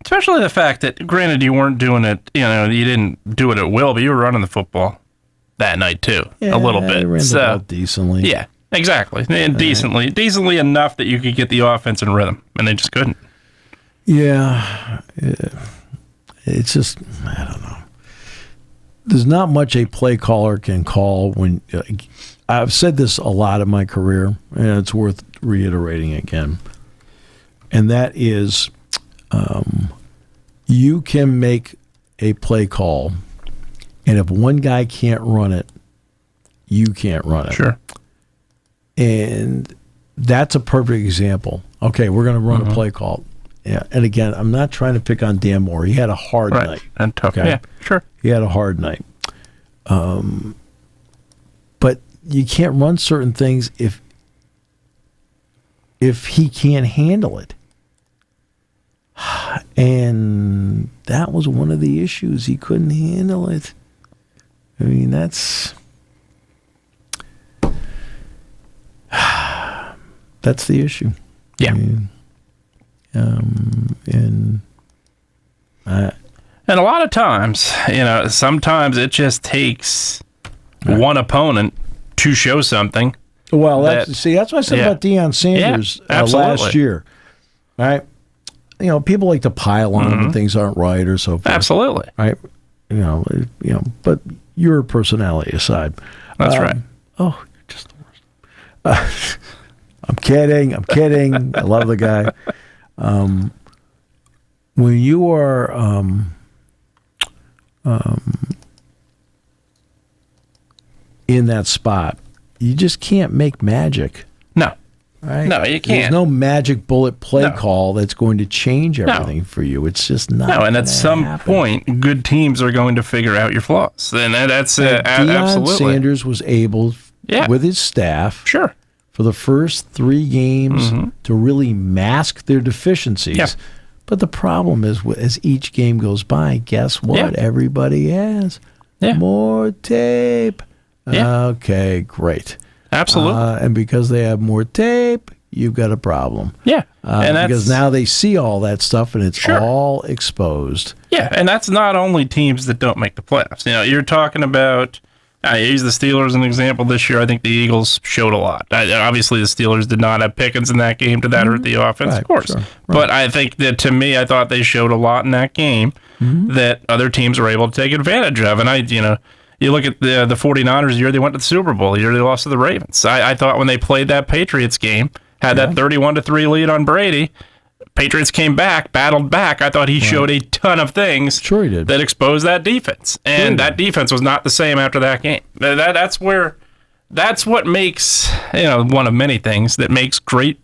Especially the fact that, granted, you weren't doing it, you didn't do it at will, but you were running the football that night too, a little bit. Ran the ball decently. Yeah, exactly. And decently enough that you could get the offense in rhythm, and they just couldn't. Yeah. It's just, I don't know. There's not much a play caller can call when I've said this a lot in my career, and it's worth reiterating again. And that is, you can make a play call, and if one guy can't run it, you can't run it. Sure. And that's a perfect example. Okay, we're going to run a play call. Yeah, and again, I'm not trying to pick on Dan Moore. He had a hard night. And tough. Okay? Yeah, sure. He had a hard night. But you can't run certain things if he can't handle it. And that was one of the issues. He couldn't handle it. I mean, that's the issue. Yeah. I mean, and a lot of times, sometimes it just takes one opponent to show something. Well, that's what I said about Deion Sanders last year. Right? People like to pile on him when things aren't right or so forth. Absolutely. Right? But your personality aside. That's right. Oh, you're just the worst. I'm kidding. I love the guy. When you are in that spot, you just can't make magic. No. Right? No, you can't. There's no magic bullet play call that's going to change everything for you. It's just not. No, and at some point, good teams are going to figure out your flaws. And that's absolutely. Deion Sanders was able, with his staff, for the first 3 games to really mask their deficiencies. Yeah. But the problem is, as each game goes by, guess what? Yeah. Everybody has more tape. Yeah. Okay, great. Absolutely. And because they have more tape, you've got a problem. Yeah. Because now they see all that stuff and it's all exposed. Yeah, and that's not only teams that don't make the playoffs. You're talking about, I use the Steelers as an example this year. I think the Eagles showed a lot. Obviously, the Steelers did not have Pickens in that game. Did that hurt the offense? Of course. Sure. Right. But I think that, to me, I thought they showed a lot in that game that other teams were able to take advantage of. And you look at the 49ers, the year they went to the Super Bowl, the year they lost to the Ravens. I thought when they played that Patriots game, had that 31-3 lead on Brady, Patriots came back, battled back. I thought he showed a ton of things that exposed that defense. And that defense was not the same after that game. That's what makes, one of many things that makes great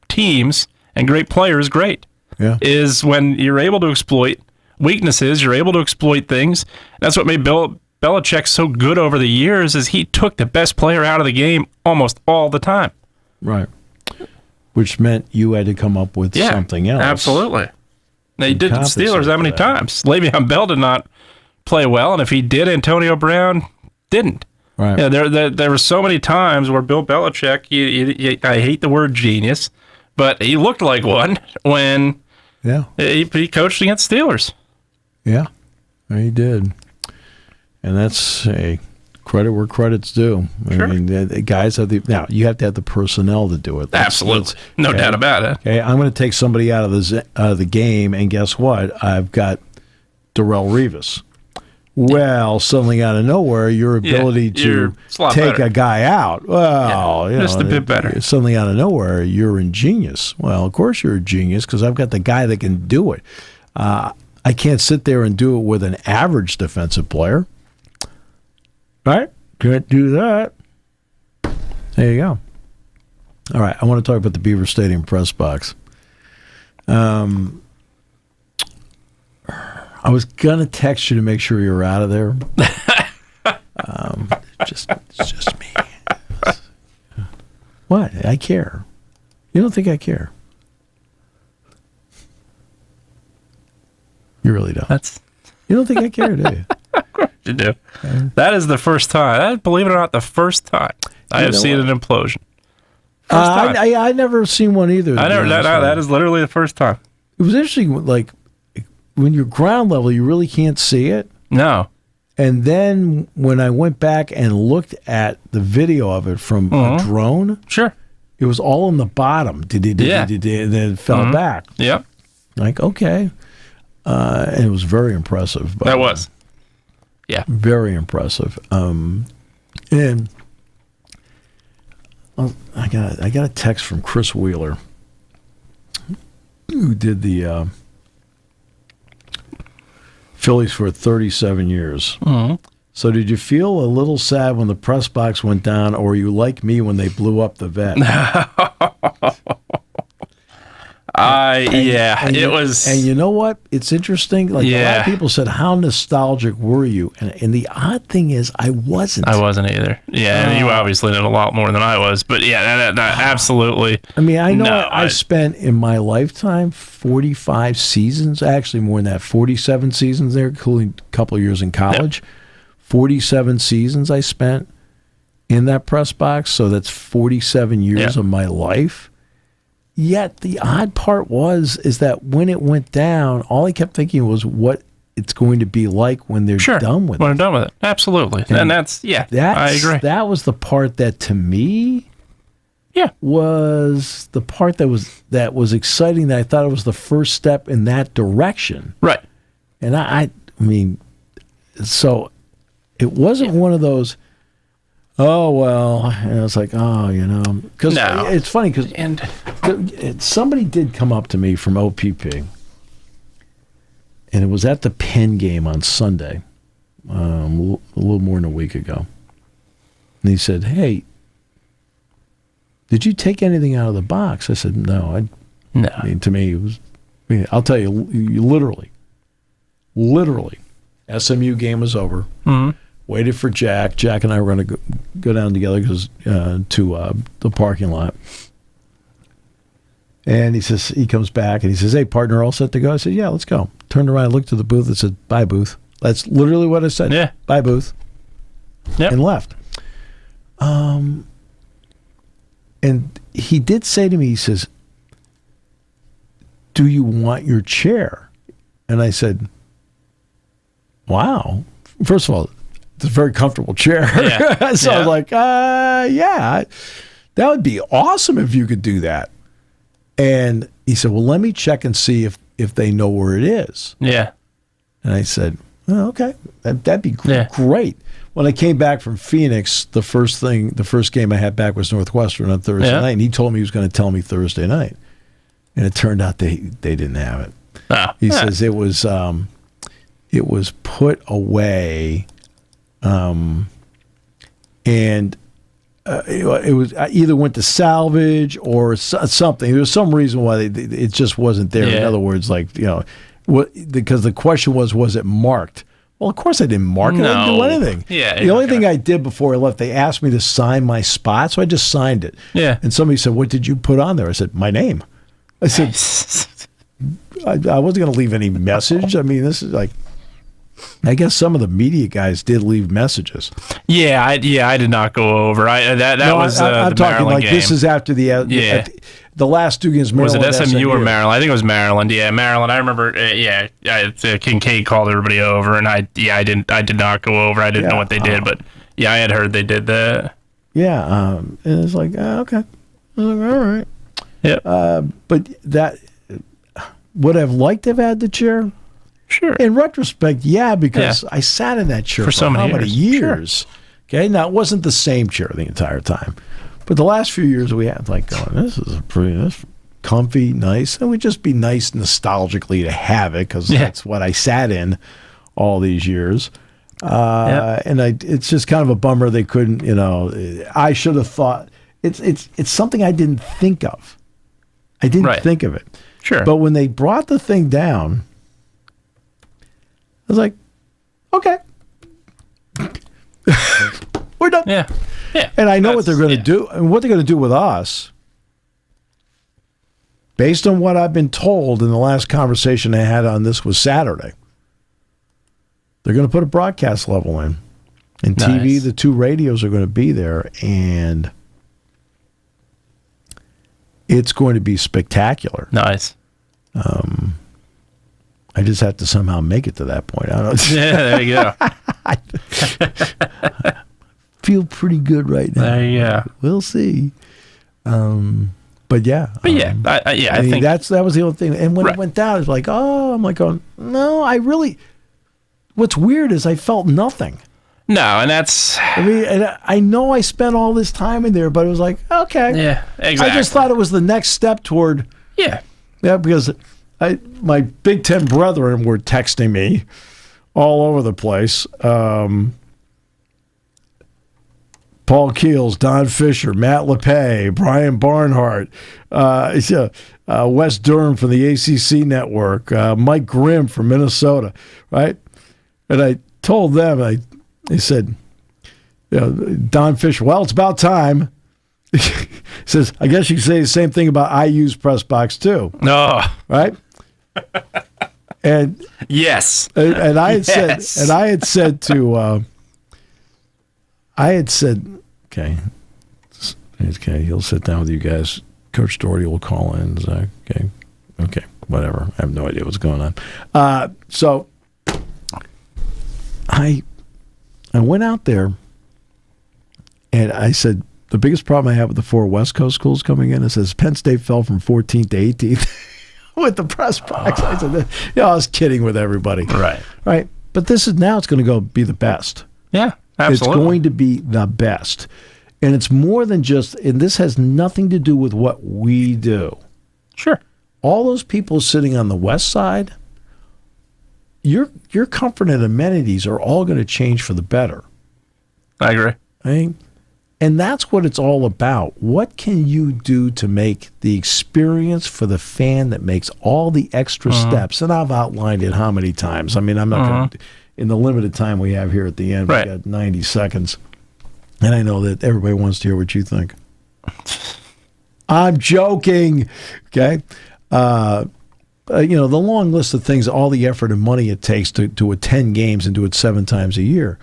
teams and great players great. Yeah. Is when you're able to exploit weaknesses, you're able to exploit things. That's what made Belichick so good over the years, is he took the best player out of the game almost all the time. Right. Which meant you had to come up with something else. Absolutely. They did the Steelers how many times? Le'Veon Bell did not play well, and if he did, Antonio Brown didn't. Right. There were so many times where Bill Belichick, I hate the word genius, but he looked like one when he coached against Steelers. Yeah, he did. And that's a credit where credit's due. I mean, the guys have now you have to have the personnel to do it. Absolutely, no doubt about it. Okay, I'm going to take somebody out of the game, and guess what? I've got Darrelle Revis. Well, suddenly out of nowhere, your ability to take a guy out, just a bit better. Suddenly out of nowhere, you're ingenious. Well, of course you're a genius, because I've got the guy that can do it. I can't sit there and do it with an average defensive player. Right? Can't do that. There you go. All right, I want to talk about the Beaver Stadium press box. I was going to text you to make sure you were out of there. It's just me. What? I care. You don't think I care? You really don't. You don't think I care, do you? Of course you do. That is the first time. Believe it or not, the first time I have seen an implosion. I never seen one either. That is literally the first time. It was interesting, like, when you're ground level, you really can't see it. No. And then when I went back and looked at the video of it from a drone, sure, it was all on the bottom. And then it fell back. Yep. Like, okay. And it was very impressive. That was. Yeah. Very impressive. And I got a text from Chris Wheeler, who did the Phillies for 37 years. Mm-hmm. So did you feel a little sad when the press box went down, or were you like me when they blew up the vet? It was. And you know what? It's interesting. Like, a lot of people said, how nostalgic were you? And the odd thing is, I wasn't. I wasn't either. Yeah, and you obviously did a lot more than I was. But yeah, that absolutely. I mean, I know I spent in my lifetime 45 seasons, actually more than that, 47 seasons there, including a couple of years in college. Yep. 47 seasons I spent in that press box. So that's 47 years of my life. Yet the odd part is that when it went down, all I kept thinking was what it's going to be like when they're done with it. When they're done with it. Absolutely. And that's I agree. That was the part that, to me, was the part that was exciting, that I thought it was the first step in that direction. Right. And I mean, so it wasn't one of those, oh, well, and it's like, oh, because it's funny because somebody did come up to me from OPP, and it was at the Penn game on Sunday, a little more than a week ago. And he said, hey, did you take anything out of the box? I said, no. I mean, to me, it was, I'll tell you, literally, SMU game was over. Mm-hmm. Waited for Jack. Jack and I were going to go down together to the parking lot. And he comes back and he says, hey, partner, all set to go? I said, yeah, let's go. Turned around, looked at the booth and said, bye, booth. That's literally what I said. Yeah. Bye, booth. Yep. And left. And he did say to me, he says, do you want your chair? And I said, wow. First of all, it's a very comfortable chair. Yeah. So I was like, that would be awesome if you could do that. And he said, well, let me check and see if they know where it is. Yeah. And I said, oh, okay, that'd be great. When I came back from Phoenix, the first game I had back was Northwestern on Thursday night, and he told me he was going to tell me Thursday night. And it turned out they didn't have it. Oh. He says it was put away. And it was either went to salvage or something. There was some reason why it just wasn't there. In other words, because the question was it marked? Well, of course I didn't mark it. I didn't do anything. Yeah. The only thing I did before I left, they asked me to sign my spot, so I just signed it. Yeah. And somebody said, "What did you put on there?" I said, "My name." I said, I wasn't going to leave any message. I mean, this is like. I guess some of the media guys did leave messages. Yeah, I did not go over. I'm talking Maryland like game. This is after the last two games. Was it SMU or Maryland? I think it was Maryland. Yeah, Maryland. I remember. Kincaid called everybody over, and I did not go over. I didn't know what they did, but I had heard they did that. Yeah, and it's like okay, I was like, all right. Yeah, but that would I've liked to have had the chair. Sure. In retrospect, because I sat in that chair for so many years. Sure. Okay, now it wasn't the same chair the entire time, but the last few years we had this is this comfy, nice, and would just be nice nostalgically to have it because that's what I sat in all these years. And it's just kind of a bummer they couldn't. I should have thought it's something I didn't think of. I didn't think of it. Sure. But when they brought the thing down. I was like, okay. We're done. Yeah. And I know what they're going to do, and what they're going to do with us. Based on what I've been told in the last conversation I had on this was Saturday, they're going to put a broadcast level in. In TV, the 2 radios are going to be there, and it's going to be spectacular. Nice. I just have to somehow make it to that point. I don't. Yeah, there you go. I feel pretty good right now. There you go. We'll see. But yeah. I think that was the only thing. And when Right. it went down, it's like, oh, I'm like going, no, what's weird is I felt nothing. No, and that's... I mean, and I know I spent all this time in there, but it was like, okay. Yeah, exactly. I just thought it was the next step toward... Yeah. Yeah, because my Big Ten brethren were texting me all over the place. Paul Keels, Don Fisher, Matt LePay, Brian Barnhart, Wes Durham from the ACC Network, Mike Grimm from Minnesota, right? And I told them, they said, Don Fisher, well, it's about time. He says, I guess you could say the same thing about IU's press box too. No. Right? And yes. And I had Yes. said, and I had said to, okay, he'll sit down with you guys. Coach Doherty will call in. Okay, whatever. I have no idea what's going on. So I went out there and I said, the biggest problem I have with the 4 West Coast schools coming in, it says Penn State fell from 14th to 18th with the press box. I said, I was kidding with everybody. Right. But this is now it's going to go be the best. Yeah, absolutely. It's going to be the best. And it's more than just, and this has nothing to do with what we do. Sure. All those people sitting on the west side, your comfort and amenities are all going to change for the better. I agree. Right? And that's what it's all about. What can you do to make the experience for the fan that makes all the extra steps? And I've outlined it how many times. I mean, I'm not going to, in the limited time we have here at the end, we got 90 seconds. And I know that everybody wants to hear what you think. I'm joking. Okay. The long list of things, all the effort and money it takes to attend games and do it 7 times a year,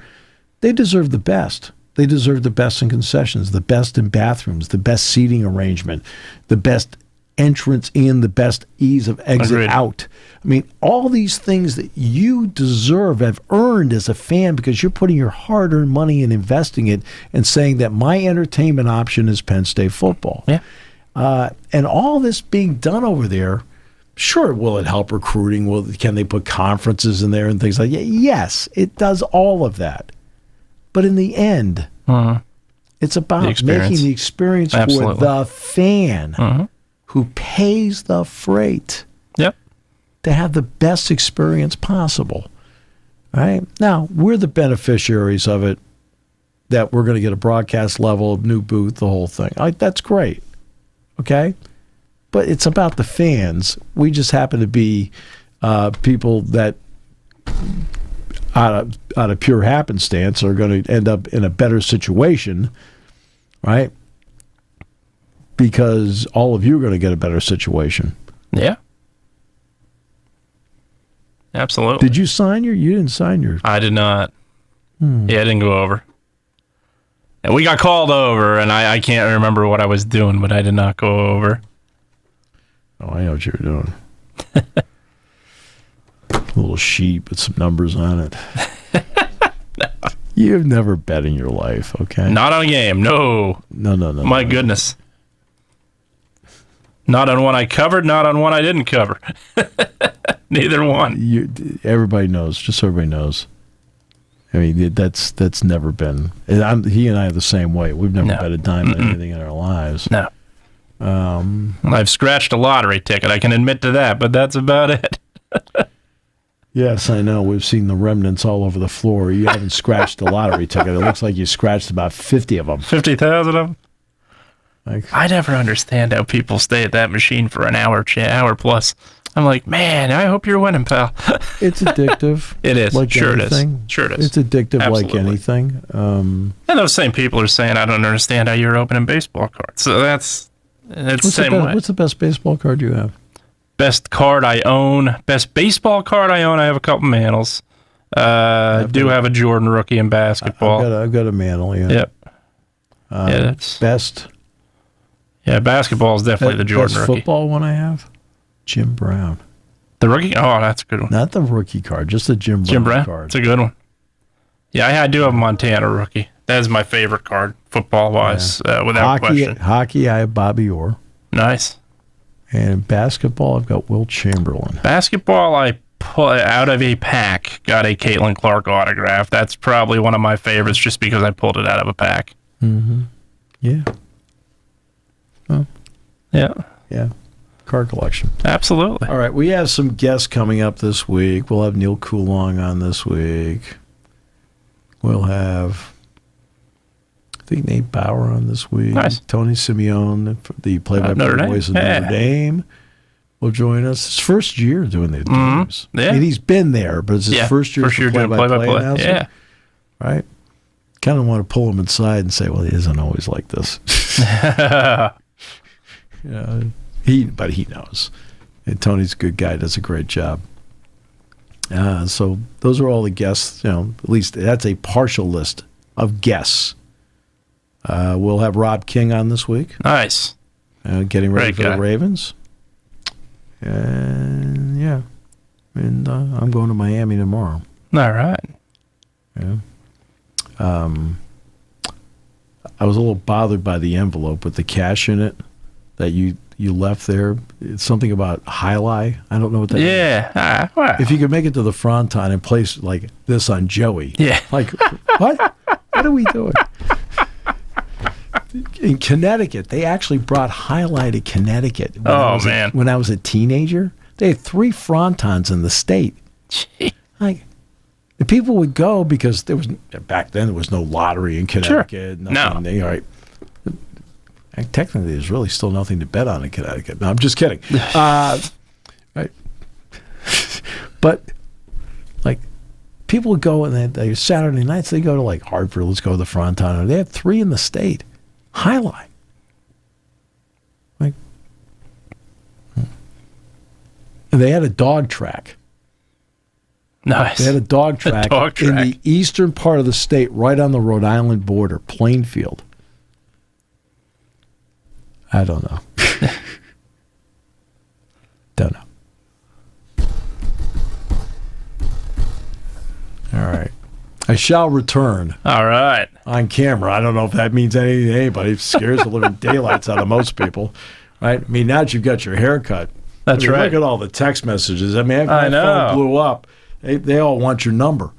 they deserve the best. They deserve the best in concessions, the best in bathrooms, the best seating arrangement, the best entrance in, the best ease of exit out. I mean, all these things that you deserve, have earned as a fan because you're putting your hard-earned money and investing it and saying that my entertainment option is Penn State football. Yeah. And all this being done over there, sure, will it help recruiting? Can they put conferences in there and things like that? Yes, it does all of that. But in the end, it's about making the experience for the fan who pays the freight to have the best experience possible. All right? Now, we're the beneficiaries of it, that we're going to get a broadcast level, new booth, the whole thing. That's great. Okay? But it's about the fans. We just happen to be people that out of pure happenstance are going to end up in a better situation, right? Because all of you are going to get a better situation. Yeah. Absolutely. Did you sign you didn't sign your... I did not. Yeah, I didn't go over. And we got called over, and I can't remember what I was doing, but I did not go over. Oh, I know what you were doing. A little sheet with some numbers on it. No. You've never bet in your life, okay? Not on a game, no. No. My goodness. Not on one I covered, not on one I didn't cover. Neither one. Everybody knows, just so everybody knows. I mean, that's never been... he and I are the same way. We've never bet a dime on anything in our lives. No. I've scratched a lottery ticket, I can admit to that, but that's about it. Yes, I know. We've seen the remnants all over the floor. You haven't scratched a lottery ticket. It looks like you scratched about 50 of them. 50,000 of them? I never understand how people stay at that machine for an hour plus. I'm like, man, I hope you're winning, pal. It's addictive. It is. Like Sure anything. it is. Sure it is. It's addictive Absolutely. like anything. And those same people are saying, I don't understand how you're opening baseball cards. So it's the same way. What's the best baseball card you have? Best card I own. Best baseball card I own. I have a couple Mantles. Do have a Jordan rookie in basketball. I've got a Mantle, yeah. Yep. That's Best. Yeah, basketball is definitely the Jordan best rookie. football one I have? Jim Brown. The rookie? Oh, that's a good one. Not the rookie card, just the Jim Brown card. It's a good one. Yeah, I do have a Montana rookie. That is my favorite card, football-wise, without question. Hockey, I have Bobby Orr. Nice. And in basketball, I've got Will Chamberlain. Basketball, I pull out of a pack, got a Caitlin Clark autograph. That's probably one of my favorites just because I pulled it out of a pack. Mm-hmm. Yeah. Oh. Yeah. Yeah. Card collection. Absolutely. All right. We have some guests coming up this week. We'll have Neil Coulong on this week. We'll have, I think, Nate Bauer on this week. Nice. Tony Simeone, the play-by-play voice of Notre Dame, will join us. His first year doing the games. Yeah. I mean, he's been there, but it's his first year doing play-by-play announcer. Yeah. Right? Kind of want to pull him inside and say, well, he isn't always like this. But he knows. And Tony's a good guy, does a great job. So those are all the guests. At least that's a partial list of guests. We'll have Rob King on this week. Nice. Getting ready Great for guy. the Ravens. And yeah. And I'm going to Miami tomorrow. All right. Yeah. I was a little bothered by the envelope with the cash in it that you left there. It's something about highlight. I don't know what that is. Yeah. Well. If you could make it to the Fronton and place like this on Joey. Yeah. Like, what? What are we doing? In Connecticut, they actually brought highlight to Connecticut. When I was a teenager, they had 3 Frontons in the state. Gee. Like, the people would go because back then there was no lottery in Connecticut. Sure. Nothing. No. All right. And technically, there's really still nothing to bet on in Connecticut. No, I'm just kidding. Right. But, like, people would go and they Saturday nights, they go to, like, Hartford. Let's go to the Fronton. They have 3 in the state. Highlight. Like, and they had a dog track. Nice. They had a dog track, in the eastern part of the state, right on the Rhode Island border, Plainfield. I don't know. Don't know. All right. I shall return. All right. On camera. I don't know if that means anything to anybody. It scares the living daylights out of most people. Right? I mean, now that you've got your haircut. That's right. Look at all the text messages. I mean, I know. my phone blew up. They all want your number.